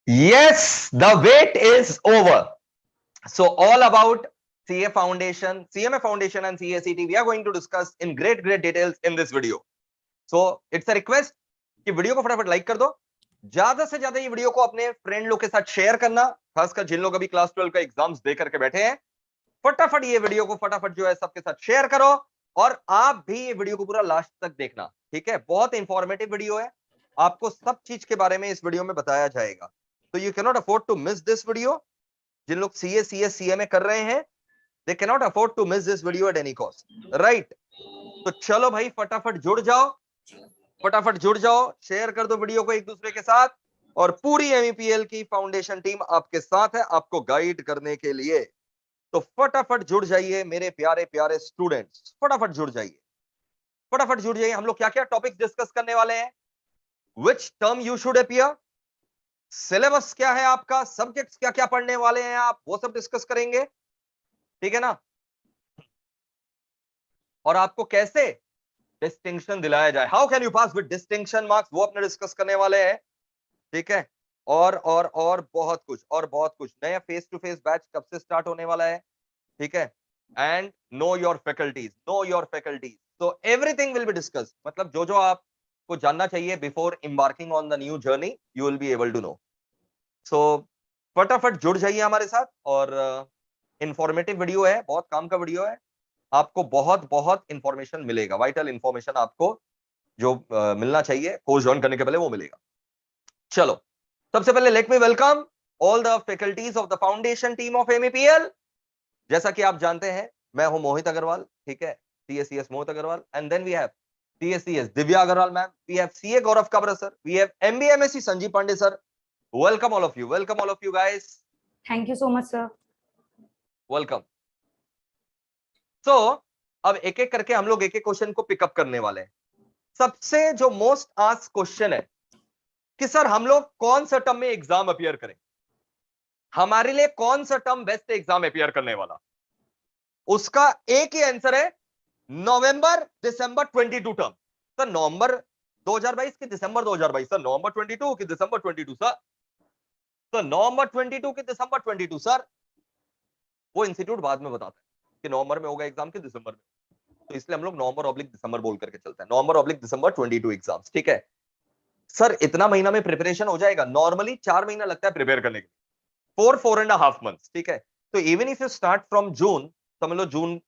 Yes, the wait is over. So all about CA Foundation, CMA Foundation and CACT, we are going to discuss in great details in this video. So it's a request कि video को फटाफट like कर दो, ज्यादा से ज्यादा ये video को अपने फ्रेंड लोग के साथ शेयर करना, खासकर जिन लोग अभी क्लास 12 का एग्जाम्स दे करके बैठे हैं, फटाफट ये वीडियो को फटाफट जो है सबके साथ शेयर करो। और आप भी ये वीडियो को पूरा लास्ट तक देखना, ठीक है? बहुत इंफॉर्मेटिव वीडियो है, आपको सब चीज के बारे में इस वीडियो में बताया जाएगा। तो you can not afford to miss this video. जिन लोग सीए सीएस सीएमए कर रहे हैं, they can not afford to miss this video at any cost, right? तो चलो भाई, फटाफट जुड़ जाओ, फटाफट जुड़ जाओ, शेयर कर दो वीडियो को एक दूसरे के साथ। और पूरी एमईपीएल की फाउंडेशन टीम आपके साथ है, आपको गाइड करने के लिए। तो फटाफट जुड़ जाइए मेरे प्यारे प्यारे स्टूडेंट्स, फटाफट जुड़ जाइए, फटाफट जुड़ जाइए। हम लोग क्या क्या टॉपिक्स डिस्कस करने वाले हैं? Which term you should appear, syllabus क्या है आपका, सब्जेक्ट्स क्या क्या पढ़ने वाले हैं आप, वो सब डिस्कस करेंगे, ठीक है ना? और आपको कैसे डिस्टिंक्शन दिलाया जाए, how can you pass with distinction marks, वो अपने डिस्कस करने वाले हैं, ठीक है? और बहुत कुछ, और बहुत कुछ। नया फेस टू फेस बैच कब से स्टार्ट होने वाला है, ठीक है? And know your faculties, know your faculties, तो एवरीथिंग विल बी डिस्कस। मतलब जो जो आपको जानना चाहिए before embarking on the new journey, you will be able to know. So फटाफट जुड़ जाइए हमारे साथ। और इंफॉर्मेटिव वीडियो है, बहुत काम का वीडियो है, आपको बहुत बहुत इंफॉर्मेशन मिलेगा, वाइटल इंफॉर्मेशन आपको जो मिलना चाहिए कोर्स ज्वाइन करने के पहले, वो मिलेगा। चलो, सबसे पहले let me welcome all the faculties of the foundation team of MEPL. जैसा कि आप जानते हैं, मैं हूं मोहित अग्रवाल, ठीक है? CSCS Mohit Agrawal, and then we have CSCS Divya Agrawal ma'am, we have CA Gaurav Kabra sir, we have MBMSC Sanjeev Pandey sir. Welcome all of you, welcome all of you guys. Thank you so much, sir. Welcome. So अब एक एक करके हम लोग एक एक question को pickup करने वाले हैं। सबसे जो मोस्ट आस्क्ड क्वेश्चन है कि सर हम लोग कौन सा टर्म में एग्जाम अपीयर करें, हमारे लिए कौन सा टर्म बेस्ट एग्जाम अपीयर करने वाला? उसका एक ही आंसर है, नवंबर दिसंबर 22 टर्म। सर नवंबर 2022 कि दिसंबर 2022? सर नवंबर 22 कि दिसंबर 22 सर? तो नवंबर 22 कि दिसंबर 22 सर? वो इंस्टीट्यूट बाद में बताता है कि नवंबर में होगा एग्जाम कि दिसंबर में, तो इसलिए हम लोग नवंबर ऑब्लिक दिसंबर बोल करके चलते हैं, नवंबर ऑब्लिक दिसंबर 22 एग्जाम्स, ठीक है? सर इतना महीना में प्रिपरेशन हो जाएगा? नॉर्मली 4 महीना लगता है प्रिपेयर करने के लिए, 4.5 मंथ्स, ठीक है? तो even if you start from June, समझ लो जून,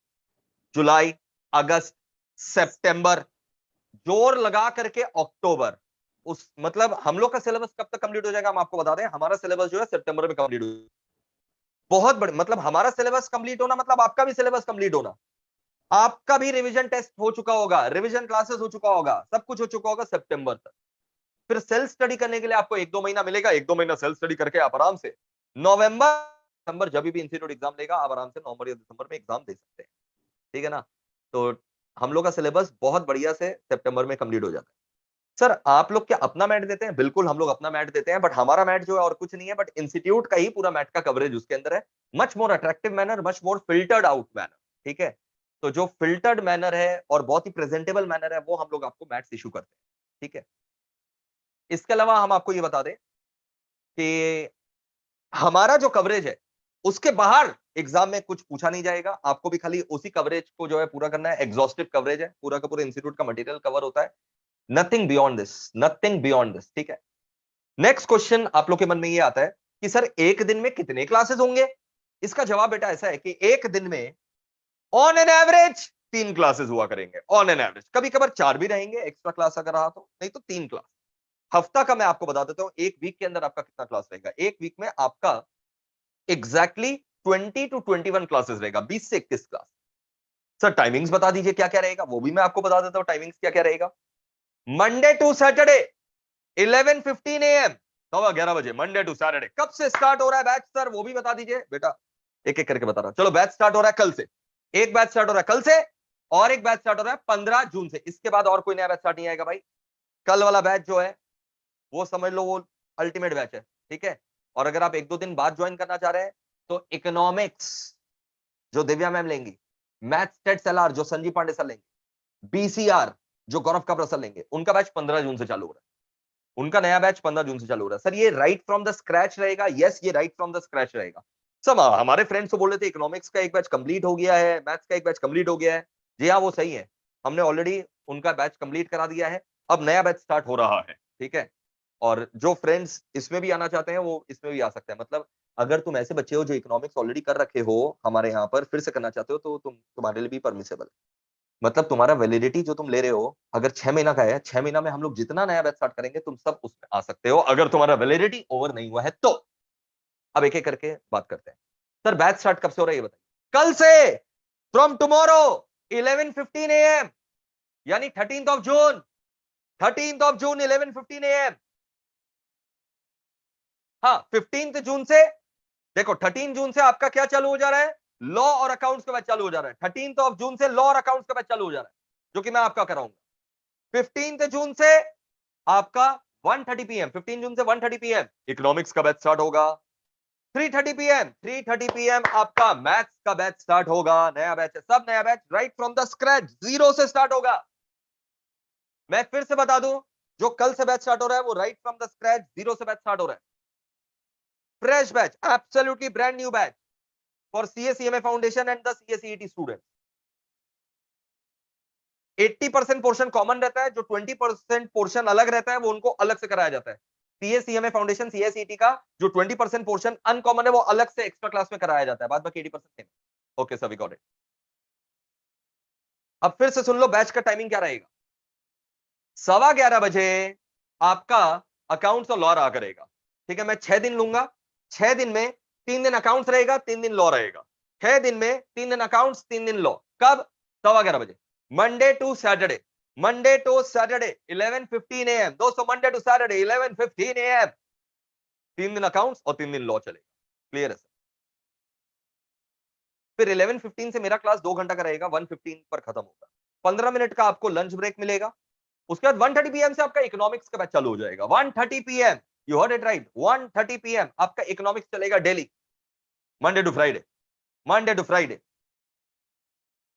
जुलाई, अगस्त, सितंबर, जोर लगा करके अक्टूबर, उस मतलब हम लोग का सिलेबस कब तक कंप्लीट हो जाएगा हम आपको बता दें। हमारा सिलेबस जो है सितंबर में कंप्लीट हो, बहुत बड़े, मतलब हमारा सिलेबस कंप्लीट होना मतलब आपका भी सिलेबस कंप्लीट होना, आपका भी रिवीजन टेस्ट हो चुका होगा, रिवीजन क्लासेस हो चुका होगा, सब कुछ हो चुका होगा सितंबर तक। फिर सेल्फ स्टडी करने के लिए आपको 1-2 महीना मिलेगा, 1-2 महीना सेल्फ स्टडी करके आप आराम से नवंबर दिसंबर जब भी इंस्टीट्यूट एग्जाम लेगा, आप आराम से नवंबर या दिसंबर में एग्जाम दे सकते हैं, ठीक है ना? तो हम लोग का सिलेबस बहुत बढ़िया से सितंबर में कंप्लीट हो जाता है। सर आप लोग क्या अपना मैट देते हैं? बिल्कुल हम लोग अपना मैट देते हैं, बट हमारा मैट जो है और कुछ नहीं है, बट इंस्टीट्यूट का ही पूरा मैट का कवरेज उसके अंदर है, much more attractive manner, much more filtered out manner, ठीक है? तो जो फिल्टर्ड मैनर है और बहुत ही प्रेजेंटेबल मैनर है, वो हम लोग आपको मैट्स इशू करते हैं, ठीक है? इसके अलावा हम आपको ये बता दें कि हमारा जो कवरेज है उसके बाहर एग्जाम में कुछ पूछा नहीं जाएगा, आपको भी खाली उसी कवरेज को जो है पूरा करना है। एग्जॉस्टिव कवरेज है, पूरा का पूरा इंस्टीट्यूट का मटेरियल कवर होता है, nothing beyond this, nothing beyond this, ठीक है? नेक्स्ट क्वेश्चन आप लोग के मन में ये आता है कि सर एक दिन में कितने क्लासेस होंगे? इसका जवाब बेटा ऐसा है कि एक दिन में ऑन एन एवरेज 3 क्लासेस हुआ करेंगे, ऑन एन एवरेज। कभी कभार 4 भी रहेंगे, एक्स्ट्रा क्लास अगर रहा तो, नहीं तो 3 क्लास। हफ्ता का मैं आपको बता देता हूं, एक वीक के अंदर आपका कितना क्लास रहेगा। एक वीक में आपका एग्जैक्टली 20 to 21 क्लासेस रहेगा, 20 से 21 क्लास। सर टाइमिंग्स बता दीजिए क्या क्या रहेगा, वो भी मैं आपको बता देता हूं टाइमिंग्स क्या क्या रहेगा। मंडे टू सैटरडे 11:15 AM, 11:15 बजे, मंडे टू सैटरडे। कब से स्टार्ट हो रहा है बैच सर, वो भी बता दीजिए बेटा, एक एक करके बता रहा हूं। चलो बैच स्टार्ट हो रहा है कल से, एक बैच स्टार्ट हो रहा है कल से, और एक बैच स्टार्ट हो रहा है 15 जून से। इसके बाद और कोई नया बैच स्टार्ट नहीं आएगा भाई। कल वाला बैच जो है वो समझ लो वो अल्टीमेट बैच है, ठीक है? और अगर आप 1-2 दिन बाद ज्वाइन करना चाह रहे हैं तो इकोनॉमिक्स जो दिव्या मैम लेंगी, मैथ्स टेट्स एलआर जो संजीव पांडे सर लेंगे, बीसीआर जो गौरव काबरा सर लेंगे, उनका बैच 15 जून से चालू हो रहा है। उनका नया बैच 15 जून से चालू हो रहा है। सर ये राइट फ्रॉम द स्क्रैच रहेगा? यस, ये राइट फ्रॉम द स्क्रैच रहेगा। सब हमारे फ्रेंड्स तो बोल रहे थे इकोनॉमिक्स का एक बैच कंप्लीट हो गया है, मैथ्स का एक बैच कंप्लीट हो गया है। जी हाँ, वो सही है, हमने ऑलरेडी उनका बैच कंप्लीट करा दिया है, अब नया बैच स्टार्ट हो रहा है। ठीक है, और जो फ्रेंड्स इसमें भी आना चाहते हैं वो इसमें भी आ सकते हैं। मतलब अगर तुम ऐसे बच्चे हो जो इकोनॉमिक्स ऑलरेडी कर रखे हो हमारे यहाँ पर, फिर से करना चाहते हो तो तुम्हारे लिए भी परमिसेबल है। मतलब तुम्हारा वैलिडिटी जो तुम ले रहे हो अगर 6 महीना का है, 6 महीना में हम लोग जितना नया बैच स्टार्ट करेंगे तुम सब उसमें आ सकते हो, अगर तुम्हारा वैलिडिटी ओवर नहीं हुआ है तो। अब एक एक करके बात करते हैं। सर बैच स्टार्ट कब से हो रहा है ये बताइए? कल से, फ्रॉम टुमारो 11:15 AM, यानी 13th of June, 13th of June 11:15 AM। हाँ, 15 जून से देखो, 13 जून से आपका क्या चालू हो जा रहा है? लॉ और अकाउंट्स का बैच चालू हो जा रहा है। 13th ऑफ जून से लॉ और अकाउंट्स का बैच चालू हो जा रहा है, जो कि मैं आपका कराऊंगा। 15 जून से आपका 1:30 PM, 15 जून से 1:30 PM इकोनॉमिक्स का बैच स्टार्ट होगा। 3:30 PM आपका मैथ्स का बैच स्टार्ट होगा। नया बैच है, सब नया batch right from the scratch, zero से स्टार्ट होगा। मैं फिर से बता दूं, जो कल से बैच स्टार्ट हो रहा है वो right from the scratch, zero से बैच स्टार्ट हो रहा है। Fresh batch, absolutely brand new batch for CA/CMA foundation and the CA/CET student. 80% portion common रहता है, जो 20% पोर्शन अलग रहता है वो उनको अलग से कराया जाता है। CA/CMA फाउंडेशन CA/CET का जो 20% पोर्शन अनकॉमन है वो अलग से एक्स्ट्रा क्लास में कराया जाता है, बाद बाकी 80%। Okay sir, we got it. अब फिर से सुन लो बैच का टाइमिंग क्या रहेगा। 11:15 बजे आपका अकाउंट्स और लॉ रहा करेगा। ठीक है, मैं 6 दिन लूंगा, 6 दिन में 3 दिन अकाउंट्स रहेगा, 3 दिन लॉ रहेगा। 6 दिन में 3 दिन अकाउंट्स, 3 दिन लॉ। कब? 11:15 बजे, Monday to Saturday. Monday to Saturday 11:15 AM। दोस्तों मंडे टू सैटरडे 11:15 AM, 3 दिन अकाउंट्स और 3 दिन लॉ चलेगा। क्लियर है सर? फिर 11:15 से मेरा क्लास 2 घंटा का रहेगा, 1:15 पर खत्म होगा। 15 मिनट का आपको लंच ब्रेक मिलेगा। उसके बाद 1:30 PM से आपका इकोनॉमिक्स का बैच चालू हो जाएगा। 1:30 PM, you heard it right, 1:30 PM आपका इकोनॉमिक्स चलेगा daily, Monday to Friday. Monday to Friday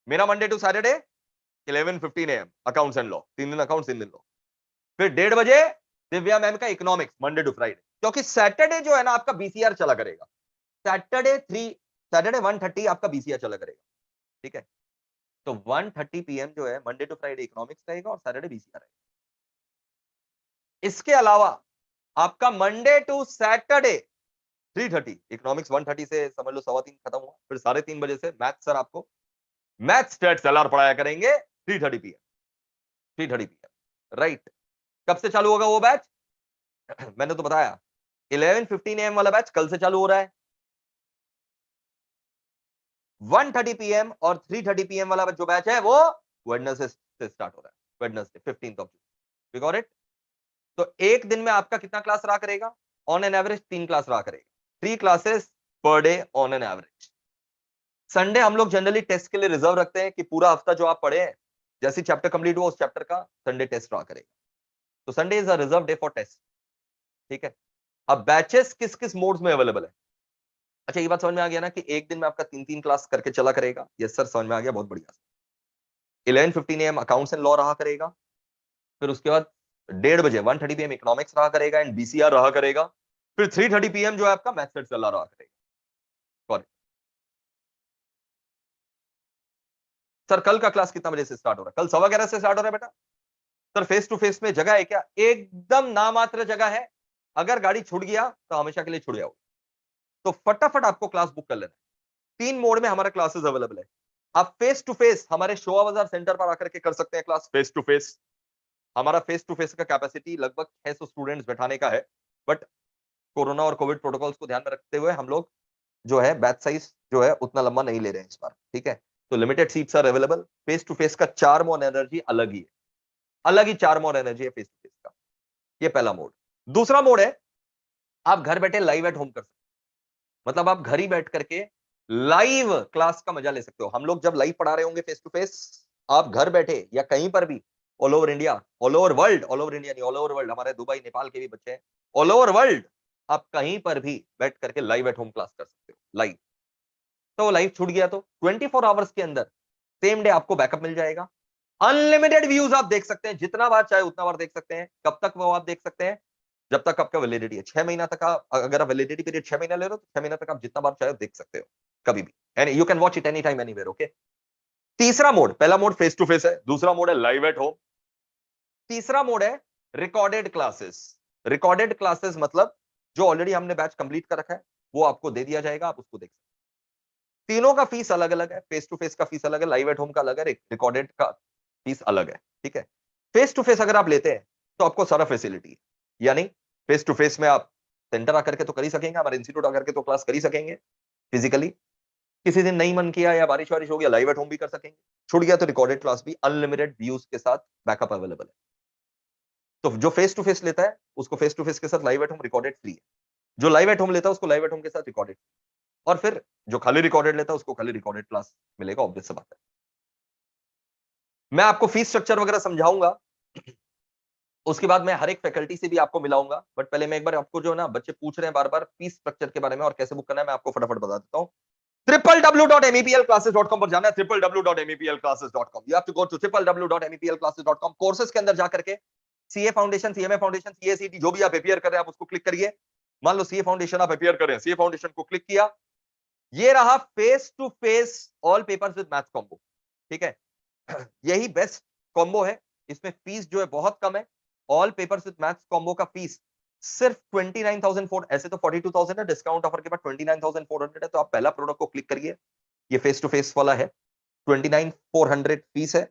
मेरा Monday to Saturday 11:15 AM accounts and law, 3 दिन अकाउंट्स, 3 दिन लॉ। फिर 1:30 बजे दिव्या मैम का इकोनॉमिक्स, मंडे टू फ्राइडे। क्योंकि सैटरडे जो है ना आपका BCR चला करेगा। सैटरडे 1:30 आपका BCR चला करेगा। ठीक है, तो 1:30 PM जो है मंडे टू फ्राइडे इकोनॉमिक्स रहेगा और सैटरडे BCR रहेगा। इसके अलावा आपका मंडे टू सैटरडे 3:30 इकोनॉमिक्स, 1:30 से समझ लो 3:15 खत्म हुआ। फिर 3:30 बजे से मैथ्स सर आपको मैथ्स स्टैट्स LR पढ़ाया करेंगे 3:30 PM, 3:30 PM राइट। कब से चालू होगा वो बैच? मैंने तो बताया 11:15 AM वाला बैच कल से चालू हो रहा है। 1:30 PM और 3:30 PM वाला जो बैच है वो वेडनेसडे से स्टार्ट हो रहा है, Wednesday 15th of June. We got it? तो एक दिन में आपका कितना क्लास रहा करेगा? ऑन एन एवरेज 3 क्लास रहा करेगा, 3 classes per day on an average. Sunday हम लोग जनरली टेस्ट के लिए रिजर्व रखते हैं कि पूरा हफ्ता जो आप पढ़े हैं, जैसे चैप्टर कंप्लीट हुआ उस चैप्टर का संडे टेस्ट रहा करेगा। तो Sunday is a reserve day for test. ठीक है, अब बैचेस किस किस मोड्स में अवेलेबल है? अच्छा ये बात समझ में आ गया ना कि एक दिन में आपका 3-3 क्लास करके चला करेगा? यस सर, समझ में आ गया, बहुत बढ़िया। 11:15 AM अकाउंट्स एंड लॉ रहा करेगा। फिर उसके बाद 1:30 बजे 1:30 PM इकोनॉमिक्स रहा करेगा एंड BCR रहा करेगा। फिर 3:30 PM जो है आपका मैथ्स सेट चला रहा करेगा। करेक्ट सर, कल का क्लास कितना बजे से स्टार्ट हो रहा है? कल 11:15 से स्टार्ट हो रहा है बेटा। सर फेस टू फेस में जगह है क्या? एकदम नामात्र जगह है। अगर गाड़ी छूट गया तो हमेशा के लिए छूट जाओगे, तो फटाफट आपको क्लास बुक कर लेना है। 3 मोड में हमारा क्लासेस अवेलेबल है। आप फेस टू फेस हमारे शोभा बाजार सेंटर पर आकर के कर सकते हैं क्लास फेस टू फेस। हमारा फेस टू फेस का कैपेसिटी लगभग 600 स्टूडेंट्स बैठाने का है, बट कोरोना और कोविड प्रोटोकॉल्स को ध्यान में रखते हुए हम लोग जो है बैच साइज जो है उतना लंबा नहीं ले रहे हैं इस बार। ठीक है, तो limited seats are available. Face to face का चार्म और एनर्जी अलग ही है, अलग ही चार्म और एनर्जी है फेस टू फेस का। ये पहला मोड। दूसरा मोड है, आप घर बैठे लाइव एट होम कर सकते हैं। मतलब आप घर ही बैठ करके लाइव क्लास का मजा ले सकते हो। हम लोग जब लाइव पढ़ा रहे होंगे फेस टू फेस, आप घर बैठे या कहीं पर भी all over India, all over world, all over India नहीं ऑल ओवर वर्ल्ड, हमारे दुबई नेपाल के भी बच्चे हैं, ऑल ओवर वर्ल्ड आप कहीं पर भी बैठ करके लाइव एट होम क्लास कर सकते हो लाइव। तो वो लाइव छूट गया तो 24 आवर्स के अंदर सेम डे आपको बैकअप मिल जाएगा। अनलिमिटेड व्यूज आप देख सकते हैं, जितना बार चाहे उतना बार देख सकते हैं। कब तक वो आप देख सकते हैं? जब तक आपका वैलिडिटी है 6 महीना तक। अगर आप वैलिडिटी पीरियड 6 महीना ले रहे हो तो 6 महीना तक आप जितना बार चाहे देख सकते हो कभी भी, and you can watch it any time anywhere. Okay, तीसरा मोड, पहला मोड फेस टू फेस है, दूसरा मोड है लाइव एट होम, तीसरा मोड है रिकॉर्डेड क्लासेस। रिकॉर्डेड क्लासेस मतलब जो ऑलरेडी हमने बैच कंप्लीट कर रखा है वो आपको दे दिया जाएगा, आप उसको देख सकते हैं। तीनों का फीस अलग अलग है, फेस टू फेस का फीस अलग है, लाइव एट होम का अलग है, रिकॉर्डेड का फीस अलग है। ठीक है, फेस टू फेस अगर आप लेते हैं तो आपको सारा फैसिलिटी है, यानी फेस टू फेस में आप सेंटर आकर के तो कर ही सकेंगे, हमारे इंस्टीट्यूट आकर के तो क्लास कर ही सकेंगे फिजिकली। किसी दिन नहीं मन किया या बारिश वारिश हो गया, लाइव एट होम भी कर सकेंगे। छूट गया तो रिकॉर्डेड क्लास भी अनलिमिटेड व्यूज के साथ बैकअप अवेलेबल है। तो जो फेस टू फेस लेता है उसको फेस टू फेस के साथ live at home recorded free है, जो लाइव एट होम लेता है उसको लाइव एट होम के साथ रिकॉर्डेड, और फिर जो खाली रिकॉर्डेड लेता है उसको खाली रिकॉर्डेड क्लास मिलेगा। ऑब्वियस सी बात है। मैं आपको फीस स्ट्रक्चर वगैरह समझाऊंगा, उसके बाद मैं हर एक फैकल्टी से भी आपको मिलाऊंगा, बट पहले मैं एक बार आपको जो ना बच्चे पूछ रहे हैं बार बार फीस स्ट्रक्चर के बारे में और कैसे बुक करना है, मैं आपको फटाफट बता देता हूं। www.meplclasses.com पर जाना है, www.meplclasses.com। You have to go to www.meplclasses.com। Courses के अंदर जाकर के सीए फाउंडेशन, सीएमए फाउंडेशन, सीएसीटी जो भी आप अपियर कर रहे हैं आप उसको क्लिक करिए। मान लो सीए फाउंडेशन आप अपियर कर रहे हैं, सीए फाउंडेशन को क्लिक किया, ये रहा face to face all papers with maths combo. ठीक है, यही बेस्ट कॉम्बो है, इसमें फीस जो है बहुत कम है। All papers with maths combo का फीस सिर्फ 29,400, ऐसे तो 42,000 है, डिस्काउंट ऑफर के बाद 29,400 है। तो आप पहला प्रोडक्ट को क्लिक करिए, ये फेस टू फेस वाला है, 29,400 फीस है।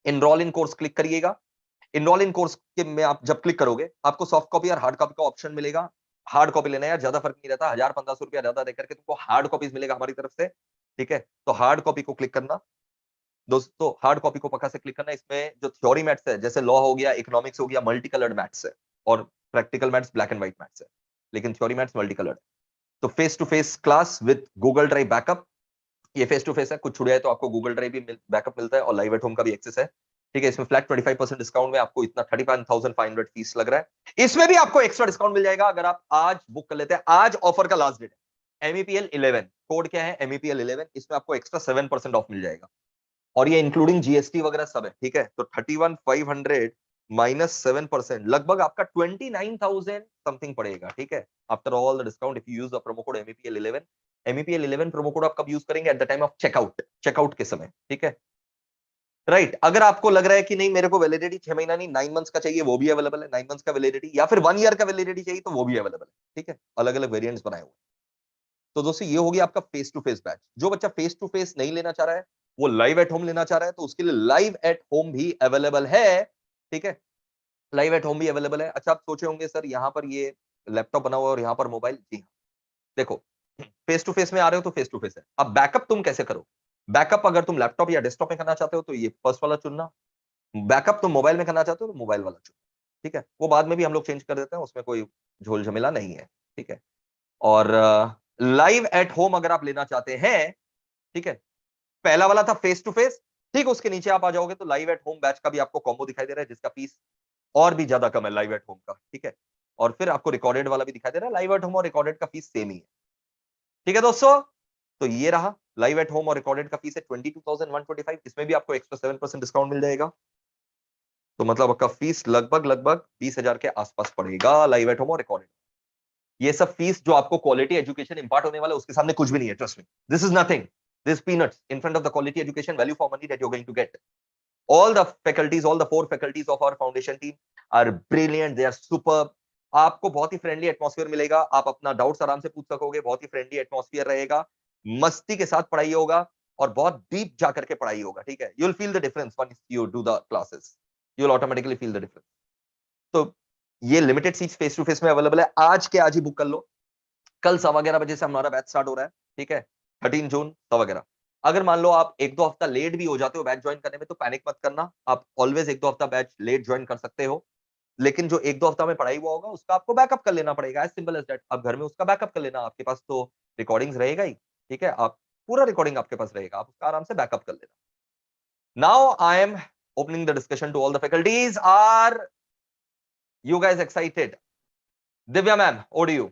इनरोल इन कोर्स क्लिक करिएगा। इनरोल इन कोर्स के में आप जब क्लिक करोगे आपको सॉफ्ट कॉपी और हार्ड कॉपी का ऑप्शन मिलेगा। हार्ड कॉपी लेना है यार, ज्यादा फर्क नहीं रहता, 1,000-1,500 रुपया ज्यादा देकर के तुमको हार्ड कॉपीज मिलेगा हमारी तरफ से। ठीक है, तो हार्ड कॉपी को क्लिक करना दोस्तों, हार्ड कॉपी को पक्का से क्लिक करना। इसमें जो थ्योरी मैथ्स है जैसे लॉ हो गया, इकोनॉमिक्स हो गया, मल्टी कलर्ड मैथ्स है, और practical maths black and white maths है, लेकिन थ्योरी मैथ्स मल्टी कलर्ड। तो face to face class with Google drive backup, ये फेस टू फेस है, कुछ छुड़ जाए तो आपको गूगल ड्राइव भी बैकअप मिलता है और लाइव एट होम का भी एक्सेस है। ठीक है, इसमें फ्लैट 25% डिस्काउंट में आपको इतना 35,500 फीस लग रहा है। इसमें भी आपको एक्स्ट्रा डिस्काउंट मिल जाएगा अगर आप आज बुक कर लेते हैं। आज ऑफर का लास्ट डेट है, MEPL 11 कोड क्या है, MEPL 11, इसमें आपको एक्स्ट्रा 7% ऑफ मिल जाएगा, और ये इंक्लूडिंग जीएसटी वगैरह सब है। ठीक है, तो 31,500 माइनस 7% लगभग आपका 29,000 समथिंग पड़ेगा। ठीक है, after all the discount if you use the promo code MEPL 11। MEPL 11 promo code आप कब यूज करेंगे? At the time of checkout, checkout के समय। ठीक है, राइट। अगर आपको लग रहा है कि नहीं मेरे को वैलिडिटी 6 महीना नहीं 9 मंथ्स का चाहिए, वो भी अवेलेबल है, 9 मंथ्स का वैलिडिटी, या फिर 1 ईयर का वैलिडिटी चाहिए तो वो भी अवेलेबल है। ठीक है, अलग अलग वेरिएंट्स बनाए हुए। तो दोस्तों ये हो गया आपका फेस टू फेस बैच। जो बच्चा फेस टू फेस नहीं लेना चाह रहा है, वो लाइव एट होम लेना चाह रहा है, तो उसके लिए लाइव एट होम भी अवेलेबल है। ठीक है, लाइव एट होम भी अवेलेबल है। अच्छा, आप सोचे होंगे सर यहाँ पर ये लैपटॉप बना हुआ और यहाँ पर मोबाइल। जी हाँ, देखो फेस टू फेस में आ रहे हो तो फेस टू फेस है। अब बैकअप तुम कैसे करो? बैकअप अगर तुम लैपटॉप या डेस्कटॉप में करना चाहते हो तो ये फर्स्ट वाला चुनना। बैकअप तुम मोबाइल में करना चाहते हो तो मोबाइल वाला चुनना। ठीक है, वो बाद में भी हम लोग चेंज कर देते हैं, उसमें कोई झोल झमेला नहीं है। ठीक है, और लाइव एट होम अगर आप लेना चाहते हैं, ठीक है, पहला वाला था फेस टू फेस, ठीक, उसके नीचे आप आ जाओगे तो लाइव एट होम बैच का भी आपको कॉम्बो दिखाई दे रहा है, जिसका फीस और भी ज्यादा कम है लाइव एट होम का। ठीक है, और फिर आपको रिकॉर्डेड वाला भी दिखाई दे रहा है, लाइव एट होम और रिकॉर्डेड का फीस सेम ही है। ठीक है दोस्तों, तो ये रहा लाइव एट होम और रिकॉर्डेड का फीस है 22,125, इसमें भी आपको एक्स्ट्रा 7% डिस्काउंट मिल जाएगा। तो मतलब आपका फीस लगभग लगभग 20,000 के आसपास पड़ेगा लाइव एट होम और रिकॉर्डेड। ये सब फीस जो आपको क्वालिटी एजुकेशन इंपार्ट होने वाला है उसके सामने कुछ भी नहीं है, trust me, this is nothing, this peanuts in front of the quality education value for money that you are going to get. All the faculties, all the 4 faculties of our foundation team are brilliant, they are superb। आपको बहुत ही friendly atmosphere मिलेगा, आप अपना doubts आराम से पूछ सकोगे, बहुत ही फ्रेंडली एटमॉस्फेयर रहेगा, मस्ती के साथ पढ़ाई होगा और बहुत डीप जाकर के पढ़ाई होगा। ठीक है, you will feel the difference once you do the classes, you will automatically feel the difference. तो ये limited seats face to face में अवेलेबल है, आज के आज ही बुक कर लो। कल 11:15 बजे से हमारा बैच स्टार्ट हो रहा है। ठीक है, 13 जून 11:15। अगर मान लो आप 1-2 हफ्ता लेट भी हो जाते हो बैच ज्वाइन करने में तो पैनिक मत करना, आप ऑलवेज 1-2 हफ्ता बैच लेट ज्वाइन कर सकते हो, लेकिन जो 1-2 हफ्ता में पढ़ाई हुआ होगा उसका आपको बैकअप कर लेना पड़ेगा, एज सिंपल एज दैट। आप घर में उसका बैकअप कर लेना, आपके पास तो रिकॉर्डिंग्स रहेगा ही। ठीक है, आप पूरा रिकॉर्डिंग आपके पास रहेगा, आप उसका आराम से बैकअप कर लेना। Now I am opening the discussion to all the faculties. Are you guys excited? Divya ma'am, over to you.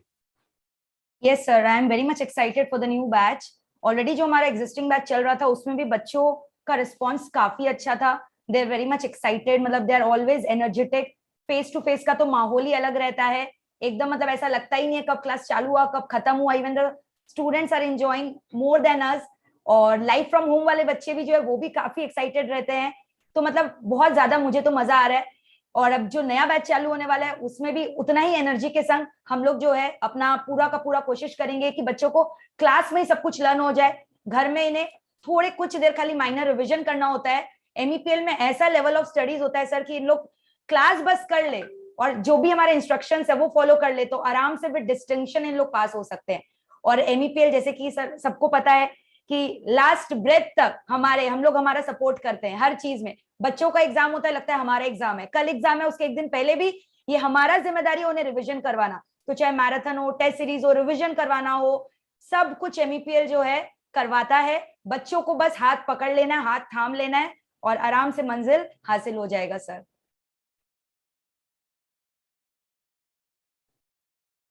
Yes sir, I am very much excited for the new batch. Already जो हमारा existing batch चल रहा था उसमें भी बच्चों का response काफी अच्छा था, they are very much excited, मतलब they are always energetic face to face का तो माहौल ही अलग रहता है एकदम, मतलब ऐसा लगता ही नहीं है कब क्लास चालू हुआ कब खत्म हुआ। Even the students are enjoying more than us, और लाइफ फ्रॉम होम वाले बच्चे भी जो है वो भी काफी एक्साइटेड रहते हैं। तो मतलब बहुत ज्यादा मुझे तो मजा आ रहा है। और अब जो नया बैच चालू होने वाला है उसमें भी उतना ही एनर्जी के संग हम लोग जो है अपना पूरा का पूरा कोशिश करेंगे कि बच्चों को क्लास में ही सब कुछ लर्न हो जाए। घर में इन्हें थोड़े कुछ देर खाली माइनर रिविजन करना होता है। एमईपीएल में ऐसा लेवल ऑफ स्टडीज होता है सर कि इन लोग क्लास बस कर ले और जो भी हमारे इंस्ट्रक्शंस है वो फॉलो कर ले तो आराम से विद डिस्टिंक्शन इन लोग पास हो सकते हैं। और एमईपीएल जैसे कि सर सबको पता है कि लास्ट ब्रेथ तक हम लोग हमारा सपोर्ट करते हैं हर चीज में। बच्चों का एग्जाम होता है, लगता है हमारा एग्जाम है, कल एग्जाम है, उसके एक दिन पहले भी ये हमारा जिम्मेदारी है उन्हें रिविजन करवाना। तो चाहे मैराथन हो, टेस्ट सीरीज हो, रिविजन करवाना हो, सब कुछ एमईपीएल जो है करवाता है। बच्चों को बस हाथ पकड़ लेना है, हाथ थाम लेना है और आराम से मंजिल हासिल हो जाएगा सर।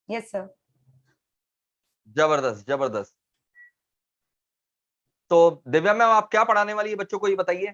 Yes sir. जबरदस्त जबरदस्त। तो दिव्या मैम आप क्या पढ़ाने वाली है बच्चों को, ये बताइए।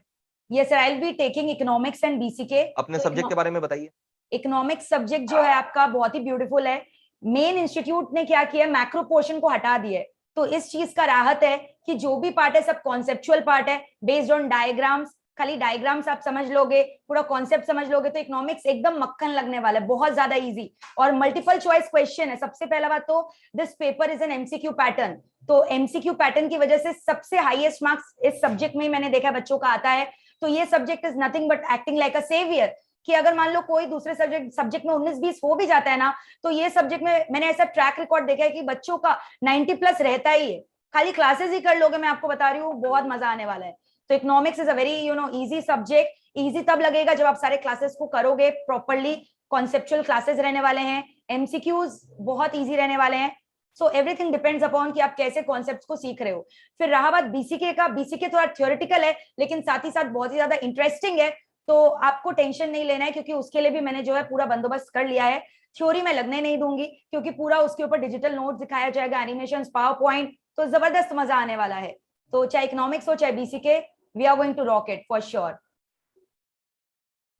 Yes sir, I will be taking economics and BCK. अपने सब्जेक्ट के बारे में बताइए। इकोनॉमिक्स सब्जेक्ट जो है आपका बहुत ही ब्यूटीफुल है। मेन इंस्टीट्यूट ने क्या किया, मैक्रो पोर्शन को हटा दिया है। तो इस चीज का राहत है कि जो भी पार्ट है सब कॉन्सेप्चुअल पार्ट है, बेस्ड ऑन डायग्राम्स। खाली डायग्राम्स आप समझ लोगे, पूरा कॉन्सेप्ट समझ लोगे तो इकोनॉमिक्स एकदम मक्खन लगने वाला है, बहुत ज्यादा इजी। और मल्टीपल चॉइस क्वेश्चन है। सबसे पहला बात तो this paper is an MCQ pattern. तो एमसीक्यू पैटर्न की वजह से सबसे हाईएस्ट मार्क्स इस सब्जेक्ट में ही मैंने देखा बच्चों का आता है। तो ये subject is nothing but acting like a saviour, कि अगर मान लो कोई दूसरे सब्जेक्ट में 19-20 हो भी जाता है ना, तो ये सब्जेक्ट में मैंने ऐसा ट्रैक रिकॉर्ड देखा है कि बच्चों का 90+ रहता ही है। खाली क्लासेस ही कर लोगे, मैं आपको बता रही हूँ बहुत मजा आने वाला है। तो economics is a very easy subject. Easy तब लगेगा जब आप सारे क्लासेस को करोगे प्रॉपरली। कॉन्सेप्चुअल क्लासेस रहने वाले हैं, एमसीक्यूज बहुत इजी रहने वाले हैं। सो एवरीथिंग डिपेंड्स अपॉन कि आप कैसे कॉन्सेप्ट्स को सीख रहे हो। फिर रहा बात बीसीके का, बीसीके थोड़ा थ्योरेटिकल है लेकिन साथ ही साथ बहुत ही ज्यादा इंटरेस्टिंग है। तो आपको टेंशन नहीं लेना है क्योंकि उसके लिए भी मैंने जो है पूरा बंदोबस्त कर लिया है। थ्योरी में लगने नहीं दूंगी क्योंकि पूरा उसके ऊपर डिजिटल नोट्स दिखाया जाएगा, एनिमेशन, पावर पॉइंट, तो जबरदस्त मजा आने वाला है। तो चाहे इकोनॉमिक्स हो चाहे BCK, we are going to rock it for sure.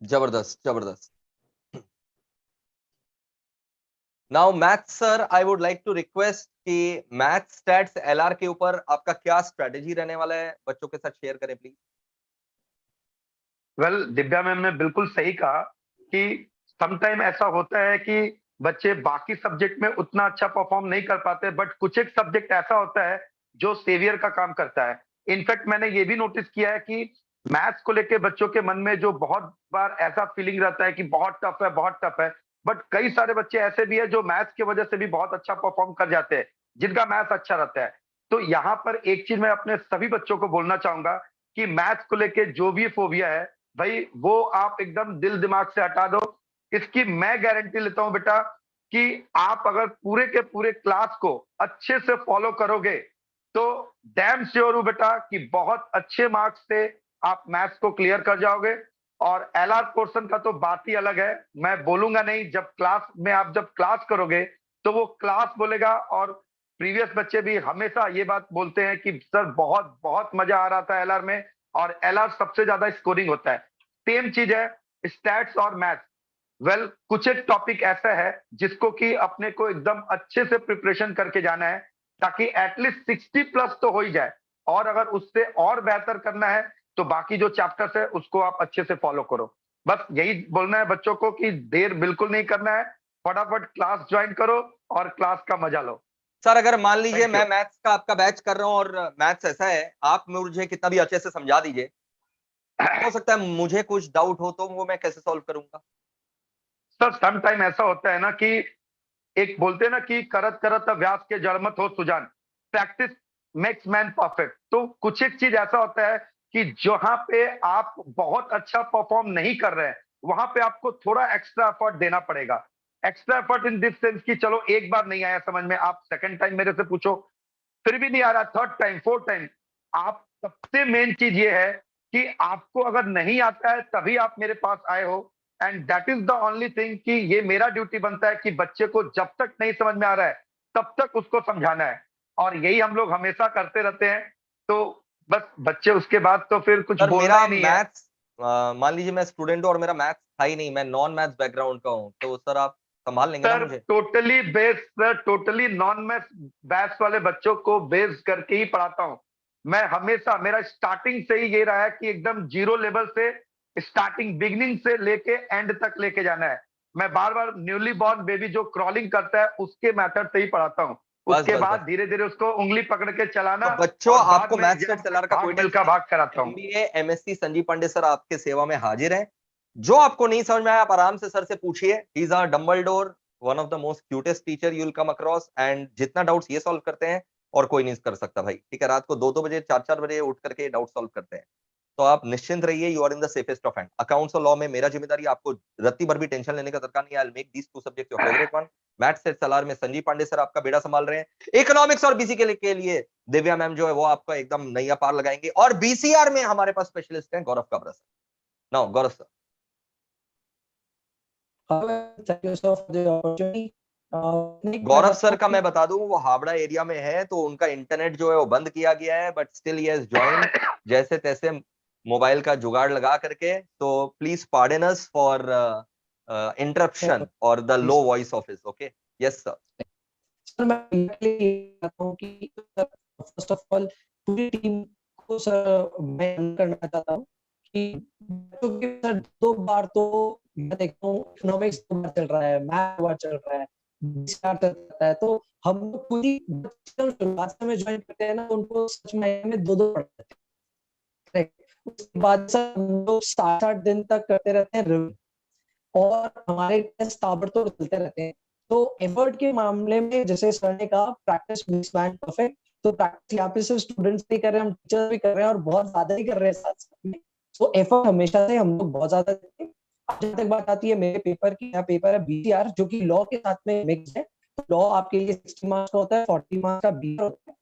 जबरदस्त जबरदस्त। Now maths sir, I would like to request कि मैथ्स स्टैट्स एलआर के ऊपर आपका क्या स्ट्रेटेजी रहने वाला है, बच्चों के साथ शेयर करें प्लीज। वेल, दिव्या मैम ने बिल्कुल सही कहा कि समटाइम ऐसा होता है कि बच्चे बाकी सब्जेक्ट में उतना अच्छा परफॉर्म नहीं कर पाते, बट कुछ एक सब्जेक्ट ऐसा होता है जो सेवियर का काम करता है। इनफैक्ट मैंने ये भी नोटिस किया है कि मैथ्स को लेके बच्चों के मन में जो बहुत बार ऐसा फीलिंग रहता है कि बहुत टफ है, बट कई सारे बच्चे ऐसे भी है जो मैथ्स की वजह से भी बहुत अच्छा परफॉर्म कर जाते हैं, जिनका मैथ्स अच्छा रहता है। तो यहाँ पर एक चीज मैं अपने सभी बच्चों को बोलना चाहूंगा कि मैथ्स को लेके जो भी फोबिया है भाई, वो आप एकदम दिल दिमाग से हटा दो। इसकी मैं गारंटी लेता हूं बेटा कि आप अगर पूरे के पूरे क्लास को अच्छे से फॉलो करोगे तो डैम श्योर हूं बेटा कि बहुत अच्छे मार्क्स से आप मैथ्स को क्लियर कर जाओगे। और एलआर पोर्शन का तो बात ही अलग है, मैं बोलूंगा नहीं। जब क्लास में आप जब क्लास करोगे तो वो क्लास बोलेगा। और प्रीवियस बच्चे भी हमेशा ये बात बोलते हैं कि सर बहुत बहुत मजा आ रहा था एलआर में, और एलआर सबसे ज्यादा स्कोरिंग होता है। सेम चीज है स्टैट्स और मैथ्स। वेल, कुछ एक टॉपिक ऐसा है जिसको कि अपने को एकदम अच्छे से प्रिपरेशन करके जाना है ताकि एटलीस्ट 60+ तो हो ही जाए। और अगर उससे और बेहतर करना है तो बाकी जो चैप्टर्स है उसको आप अच्छे से फॉलो करो। बस यही बोलना है बच्चों को कि देर बिल्कुल नहीं करना है, फटाफट क्लास ज्वाइन करो और क्लास का मजा लो। सर अगर मान लीजिए Thank you. मैं मैथ्स का आपका बैच कर रहा हूँ और मैथ्स ऐसा है, आप मुझे कितना भी अच्छे से समझा दीजिए, हो सकता है मुझे कुछ डाउट हो तो वो मैं कैसे सॉल्व करूंगा। सर सम टाइम ऐसा होता है ना कि एक बोलते हैं ना कि करत करत अभ्यास के जड़मत हो सुजान, प्रैक्टिस मेक्स मैन परफेक्ट। तो कुछ एक चीज ऐसा होता है कि जहां पे आप बहुत अच्छा परफॉर्म नहीं कर रहे हैं वहां पे आपको थोड़ा एक्स्ट्रा एफर्ट देना पड़ेगा। Extra effort in this sense कि चलो एक बार नहीं आया समझ में, आप सेकंड टाइम मेरे से पूछो फिर भी नहीं आ रहा, थर्ड टाइम फोर्थ टाइम। आप सबसे मेन चीज ये है कि आपको अगर नहीं आता है तभी आप मेरे पास आए हो, and that is the only thing कि ये मेरा ड्यूटी बनता है कि बच्चे को जब तक नहीं समझ में आ रहा है तब तक उसको समझाना है। और यही हम लोग हमेशा करते रहते हैं। तो बस बच्चे उसके बाद तो फिर कुछ सर बोलना मेरा ही नहीं है। मैथ्स, मान लीजिए मैं स्टूडेंट हूँ और मेरा मैथ्स था ही नहीं, मैं नॉन मैथ्स बैकग्राउंड का हूँ, तो सर आप संभाल लेंगे ना सर मुझे? Totally base sir, totally non maths batch वाले बच्चों को बेस करके ही पढ़ाता हूँ मैं। हमेशा मेरा स्टार्टिंग से ही ये रहा है कि एकदम जीरो लेवल से, स्टार्टिंग बिगिनिंग से लेके एंड तक लेके जाना है। मैं बार बार न्यूली बॉर्न बेबी जो क्रॉलिंग करता है उसके मेथड से ही पढ़ाता हूँ। बस उसके बस बाद बस। धीरे धीरे उसको उंगली पकड़ के चलाना, तो बच्चों और बाद आपको में मैथ्स सेट जब सेलर का कोई भाग मिल्खा टेंशन नहीं, भाग कराता हूँ। MBA MSc Sanjeev Pandey sir आपके सेवा में हाजिर हैं। जो आपको नहीं समझ में आया आप आराम से सर से पूछिए। He is our Dumbledore, one of the most cutest teacher you will come across, and जितना डाउट्स ये सॉल्व करते हैं और कोई नहीं कर सकता भाई, ठीक है? रात को 2-2 बजे 4-4 बजे उठ करके डाउट सॉल्व करते हैं। तो आप निश्चिंत रहिए, you are in the safest of hand. Accounts और लॉ में मेरा जिम्मेदारी, आपको रत्ती भर भी टेंशन लेने का दरकार नहीं है। I will make these two subject your favourite one. Maths set सलार में संजीव पांडे सर आपका बेड़ा संभाल रहे हैं। इकोनॉमिक्स और बीसी के लिए दिव्या मैम जो है वो आपका एकदम नैया पार लगाएंगे। और बीसीआर में हमारे पास स्पेशलिस्ट हैं Gaurav Kabra sir. Now Gaurav sir. Thank you so for the opportunity. Nick, मैं गौरव बताता सर हूँ का कि मैं बता दूं वो हावड़ा एरिया में है, तो उनका इंटरनेट जो है वो बंद किया गया है, but still he has joined जैसे तैसे मोबाइल का जुगाड़ लगा करके। तो please pardon us for interruption और the low voice of his. Okay, yes sir. Sir मैं exactly ये कहता हूँ कि फर्स्ट ऑफ ऑल पूरी टीम को सर मैं करना चाहता हूँ कि बच्चों के सर 2 बार तो मैं देखता हूँ इकोनॉमिक्स 2 बार चल रहा है, मैथ 2 बार चल रहा है, स्टार्ट चलता है, तो हम लोग पूरी शुरुआत से में ज्वाइन करते हैं ना, तो उनको सच में 2-2 पढ़ते हैं। Correct। उसके बाद सर हम लोग 7-8 दिन तक करते रहते हैं रिवीजन, और हमारे टेस्ट ताबड़तोड़ चलते रहते हैं। तो एफर्ट के मामले में जैसे सर ने कहा प्रैक्टिस मेक्स मैन परफेक्ट, तो प्रैक्टिस यहाँ पे सिर्फ स्टूडेंट्स भी कर रहे हैं, हम टीचर भी कर रहे हैं, और बहुत ज्यादा ही कर रहे हैं साथ साथ में। तो एफर्ट हमेशा से हम लोग बहुत ज्यादा देते हैं। अब जहाँ तक बात आती है मेरे पेपर की, यहाँ पेपर है बीसीआर जो कि लॉ के साथ में मिक्स है। तो लॉ आपके लिए 60 मार्क्स का होता है, 40 मार्क्स का बीसीआर होता है।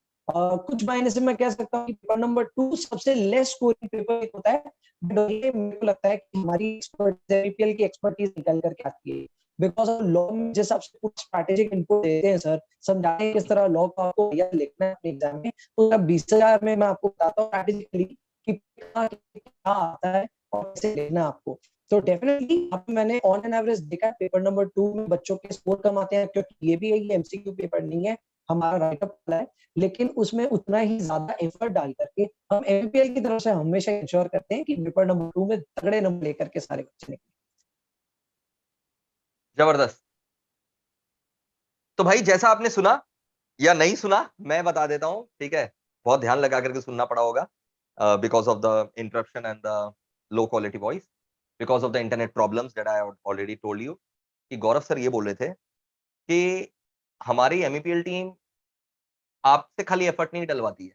कुछ मायने से मैं कह सकता हूँ कि पेपर नंबर 2 सबसे लेस स्कोरिंग पेपर होता है, बट ये मेरे को लगता है कि हमारी एमपीएल की एक्सपर्टीज निकल करके आती है, बिकॉज लॉ में जिस हिसाब से कुछ स्ट्रैटेजिक इनपुट देते हैं सर, समझाते हैं किस तरह लॉ को आपको लिखना है अपने एग्जाम में। तो 20,000 में मैं आपको बताता हूँ स्ट्रैटेजिकली कि क्या आता है और कैसे लिखना है आपको। तो डेफिनेटली अब मैंने ऑन एन एवरेज देखा है पेपर नंबर 2 में बच्चों के स्कोर कम आते हैं, क्योंकि ये भी है कि एमसीक्यू पेपर नहीं है, हमारा राइटअप वाला है, लेकिन उसमें उतना ही ज्यादा एफर्ट डाल करके हम एमपीएल की तरफ से हमेशा इंश्योर करते हैं कि पेपर नंबर 2 में तगड़े नंबर लेकर के सारे बच्चे निकले। जबरदस्त। तो भाई जैसा आपने सुना या नहीं सुना मैं बता देता हूं, ठीक है? बहुत ध्यान लगा करके सुनना पड़ा होगा, because of the interruption and the low quality voice, because of the internet problems that I already told you. कि गौरव सर ये बोल रहे थे कि हमारी एमईपीएल टीम आपसे खाली एफर्ट नहीं डलवाती है,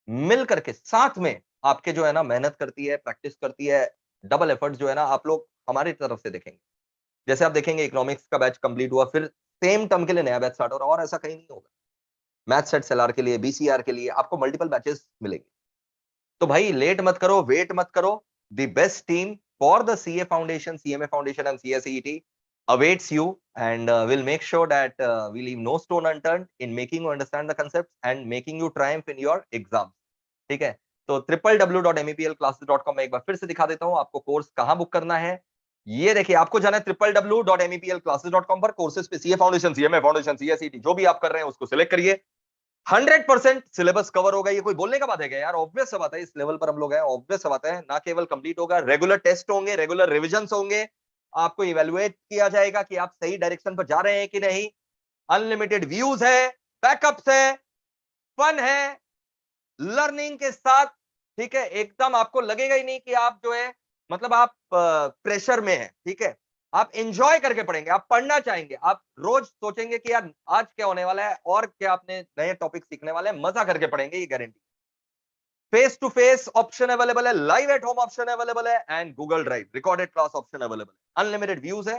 मिल करके साथ में आपके जो है ना मेहनत करती है, प्रैक्टिस करती है। डबल एफर्ट जो है ना आप लोग हमारी तरफ से देखेंगे। जैसे आप देखेंगे इकोनॉमिक्स का बैच कंप्लीट हुआ, फिर सेम टर्म के लिए नया बैच स्टार्ट हो रहा है, और ऐसा कहीं नहीं होगा। मैथ सेट सेलआर के लिए, बीसीआर के लिए आपको मल्टीपल बैचेस मिलेंगे। तो भाई लेट मत करो, वेट मत करो। The best team for the CA foundation, CMA foundation and CSEET awaits you, and will make sure that we leave no stone unturned in making you understand the concepts and making you triumph in your exams। ठीक है? तो www.meplclasses.com में एक बार फिर से दिखा देता हूं आपको कोर्स कहां बुक करना है। ये देखिए, आपको जाना है www.meplclasses.com पर, कोर्सेज पे सीए फाउंडेशन, सीएमए फाउंडेशन, सीएसईटी जो भी आप कर रहे हैं उसको सिलेक्ट करिए। 100% सिलेबस कवर होगा। ये कोई बोलने का बात है क्या यार? ऑब्वियस बात है, इस लेवल पर हम लोग हैं, ऑब्वियस बात है। ना केवल कंप्लीट होगा, रेगुलर टेस्ट होंगे, रेगुलर रिविजन्स होंगे, आपको इवैल्यूएट किया जाएगा कि आप सही डायरेक्शन पर जा रहे हैं कि नहीं। अनलिमिटेड व्यूज है, बैकअप्स है, फन है, लर्निंग के साथ, ठीक है? एकदम आपको लगेगा ही नहीं कि आप जो है मतलब आप प्रेशर में है, ठीक है? आप एंजॉय करके पढ़ेंगे, आप पढ़ना चाहेंगे, आप रोज सोचेंगे कि यार आज क्या होने वाला है और क्या आपने नए टॉपिक सीखने वाले हैं, मजा करके पढ़ेंगे, ये guarantee. Face to face option available है, live at home option available है, and Google drive recorded class option available है। अनलिमिटेड व्यूज है,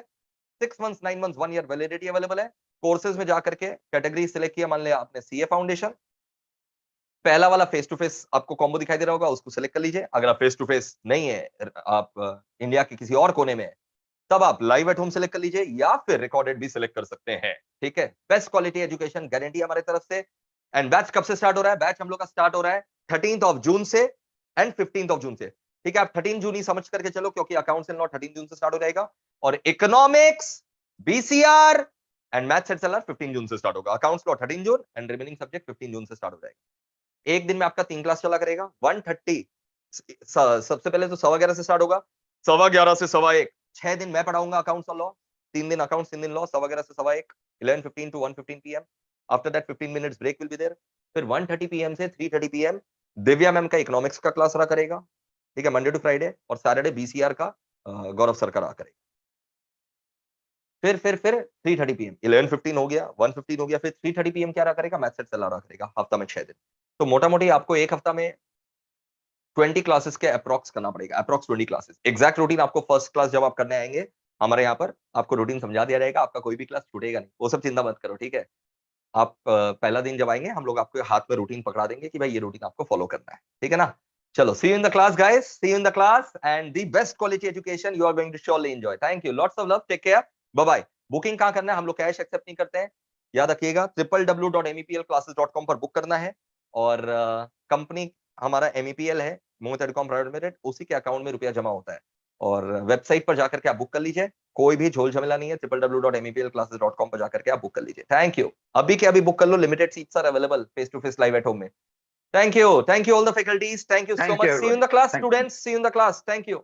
6 months, 9 months, 1 year validity available है। कोर्सेज में जाकर के कैटेगरी सिलेक्ट किया, मान लिया आपने सीए फाउंडेशन, पहला वाला फेस टू फेस आपको कॉम्बो दिखाई दे रहा होगा, उसको सिलेक्ट कर लीजिए। अगर आप फेस टू फेस नहीं है, आप इंडिया के किसी और कोने में है, तब आप लाइव एट होम सिलेक्ट कर लीजिए, या फिर रिकॉर्डेड भी सिलेक्ट कर सकते हैं। ठीक है? बेस्ट क्वालिटी एजुकेशन गारंटी हमारी तरफ से। एंड बैच कब से स्टार्ट हो रहा है? बैच हम लोग का स्टार्ट हो रहा है 13th ऑफ जून से एंड 15th ऑफ जून से। ठीक है, आप 13 जून ही समझ करके चलो, क्योंकि अकाउंट्स एंड लॉ 13 जून से स्टार्ट हो जाएगा, और economics, BCR and maths HLR 15 June से स्टार्ट होगा। Accounts law 13 June and remaining subject 15 June से स्टार्ट हो जाएगा। एक दिन में आपका 3 क्लास चला करेगा, 130 सबसे पहले तो 11:15 से स्टार्ट होगा, 11:15 से 1:15, 6 दिन मैं पढ़ाऊंगा अकाउंट्स और लॉ, 3 दिन अकाउंट्स, 3 दिन लॉ, 11:15 से 1:15, 11:15 to 1:15 PM। After that 15 minutes break will be there. फिर 1:30 PM से 3:30 PM दिव्या मैम का इकोनॉमिक्स का क्लास रहा करेगा, ठीक है, मंडे टू फ्राइडे, और सैटरडे बीसीआर का गौरव सर का रहा करेगा। फिर 3:30 PM, 11:15 हो गया, 1:15 हो गया, फिर 3:30 PM क्या रहा करेगा, मैथ्स चला रहा करेगा, हफ्ता में 6 दिन। तो मोटा मोटी आपको एक हफ्ता में 20 क्लासेस के अप्रॉक्स करना पड़ेगा, अप्रॉक्स 20 क्लासेस। एग्जैक्ट रूटीन आपको फर्स्ट क्लास जब आप करने आएंगे हमारे यहाँ पर, आपको रूटीन समझा दिया जाएगा, आपका कोई भी क्लास छूटेगा नहीं, वो सब चिंता मत करो, ठीक है। आप पहला दिन जब आएंगे हम लोग आपको हाथ में रूटीन पकड़ा देंगे कि भाई ये रूटीन आपको फॉलो करना है, ठीक है ना। चलो, see you in the class guys, see you in the class, and the best quality education you are going to surely enjoy. Thank you, lots of love, take care, bye bye. Booking कहां करना है, हम लोग cash accept नहीं करते हैं, याद रखिएगा, www.meplclasses.com पर बुक करना है, और कंपनी हमारा MEPL है, मोहित टेलीकॉम प्राइवेट लिमिटेड, उसी के अकाउंट में रुपया जमा होता है, और वेबसाइट पर जाकर के आप बुक कर लीजिए, कोई भी झोल झमेला नहीं है, www.meplclasses.com पर जाकर के आप बुक कर लीजिए। थैंक यू, अभी के अभी बुक कर लो, limited seats are available face to face live at home में। Thank you all the faculties, thank you so Thank much, you, see you in the everyone. Class Thank you. Students, see you in the class, thank you.